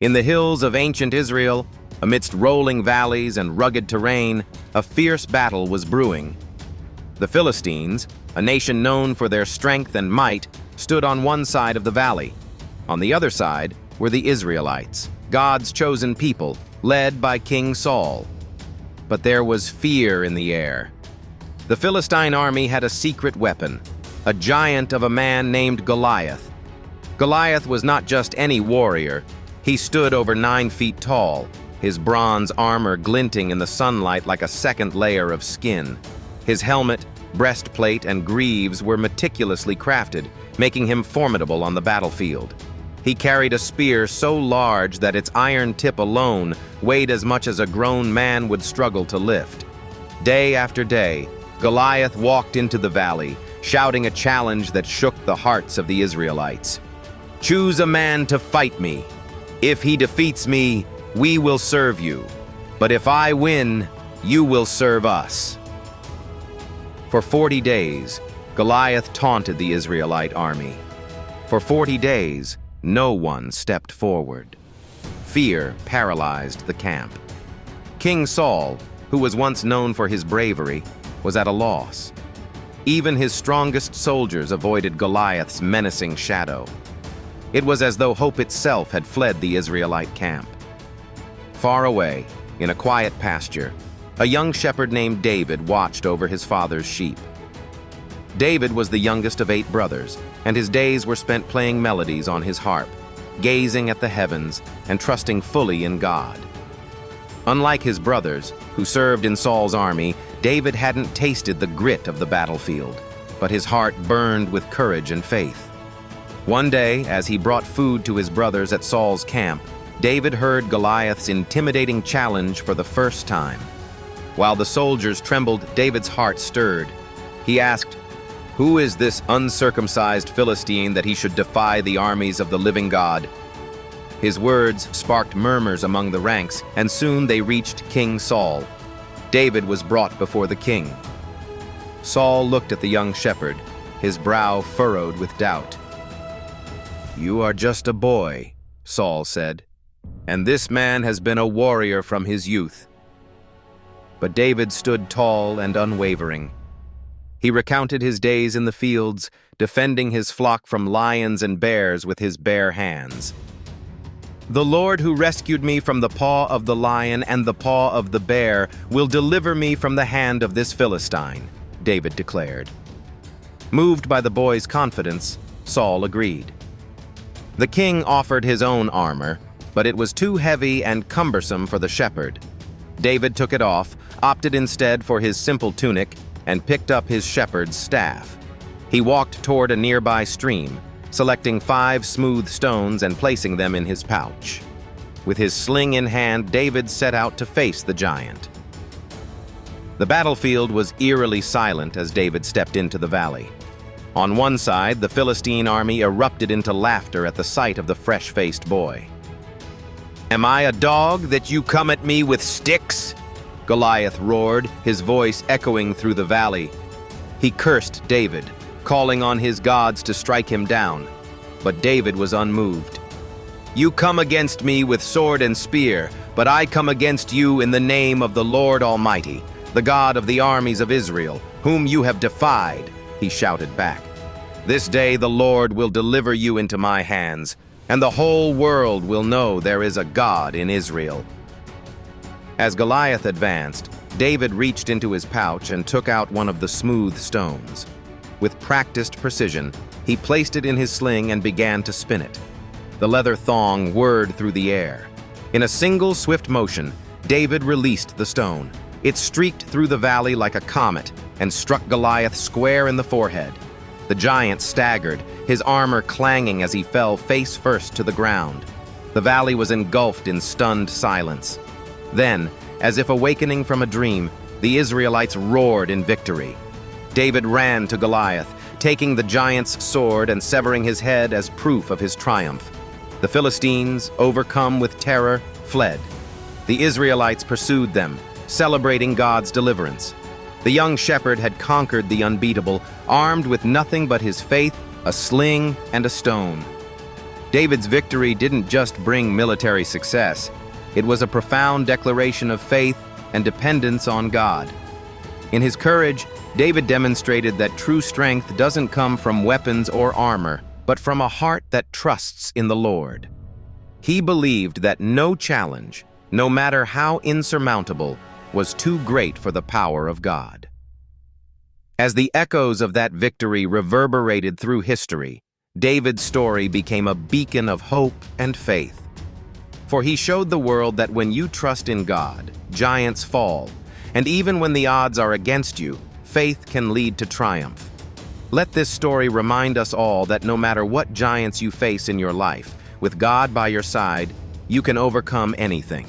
In the hills of ancient Israel, amidst rolling valleys and rugged terrain, a fierce battle was brewing. The Philistines, a nation known for their strength and might, stood on one side of the valley. On the other side were the Israelites, God's chosen people, led by King Saul. But there was fear in the air. The Philistine army had a secret weapon, a giant of a man named Goliath. Goliath was not just any warrior. He stood over 9 feet tall, his bronze armor glinting in the sunlight like a second layer of skin. His helmet, breastplate, and greaves were meticulously crafted, making him formidable on the battlefield. He carried a spear so large that its iron tip alone weighed as much as a grown man would struggle to lift. Day after day, Goliath walked into the valley, shouting a challenge that shook the hearts of the Israelites. "Choose a man to fight me. If he defeats me, we will serve you. But if I win, you will serve us." For 40 days, Goliath taunted the Israelite army. For 40 days, no one stepped forward. Fear paralyzed the camp. King Saul, who was once known for his bravery, was at a loss. Even his strongest soldiers avoided Goliath's menacing shadow. It was as though hope itself had fled the Israelite camp. Far away, in a quiet pasture, a young shepherd named David watched over his father's sheep. David was the youngest of 8 brothers, and his days were spent playing melodies on his harp, gazing at the heavens and trusting fully in God. Unlike his brothers, who served in Saul's army, David hadn't tasted the grit of the battlefield, but his heart burned with courage and faith. One day, as he brought food to his brothers at Saul's camp, David heard Goliath's intimidating challenge for the first time. While the soldiers trembled, David's heart stirred. He asked, "Who is this uncircumcised Philistine that he should defy the armies of the living God?" His words sparked murmurs among the ranks, and soon they reached King Saul. David was brought before the king. Saul looked at the young shepherd, his brow furrowed with doubt. "You are just a boy," Saul said, "and this man has been a warrior from his youth." But David stood tall and unwavering. He recounted his days in the fields, defending his flock from lions and bears with his bare hands. "The Lord who rescued me from the paw of the lion and the paw of the bear will deliver me from the hand of this Philistine," David declared. Moved by the boy's confidence, Saul agreed. The king offered his own armor, but it was too heavy and cumbersome for the shepherd. David took it off, opted instead for his simple tunic, and picked up his shepherd's staff. He walked toward a nearby stream, selecting 5 smooth stones and placing them in his pouch. With his sling in hand, David set out to face the giant. The battlefield was eerily silent as David stepped into the valley. On one side, the Philistine army erupted into laughter at the sight of the fresh-faced boy. "Am I a dog that you come at me with sticks?" Goliath roared, his voice echoing through the valley. He cursed David, calling on his gods to strike him down. But David was unmoved. "You come against me with sword and spear, but I come against you in the name of the Lord Almighty, the God of the armies of Israel, whom you have defied," he shouted back. "This day the Lord will deliver you into my hands, and the whole world will know there is a God in Israel." As Goliath advanced, David reached into his pouch and took out one of the smooth stones. With practiced precision, he placed it in his sling and began to spin it. The leather thong whirred through the air. In a single swift motion, David released the stone. It streaked through the valley like a comet and struck Goliath square in the forehead. The giant staggered, his armor clanging as he fell face first to the ground. The valley was engulfed in stunned silence. Then, as if awakening from a dream, the Israelites roared in victory. David ran to Goliath, taking the giant's sword and severing his head as proof of his triumph. The Philistines, overcome with terror, fled. The Israelites pursued them, celebrating God's deliverance. The young shepherd had conquered the unbeatable, armed with nothing but his faith, a sling, and a stone. David's victory didn't just bring military success. It was a profound declaration of faith and dependence on God. In his courage, David demonstrated that true strength doesn't come from weapons or armor, but from a heart that trusts in the Lord. He believed that no challenge, no matter how insurmountable, was too great for the power of God. As the echoes of that victory reverberated through history, David's story became a beacon of hope and faith. For he showed the world that when you trust in God, giants fall, and even when the odds are against you, faith can lead to triumph. Let this story remind us all that no matter what giants you face in your life, with God by your side, you can overcome anything.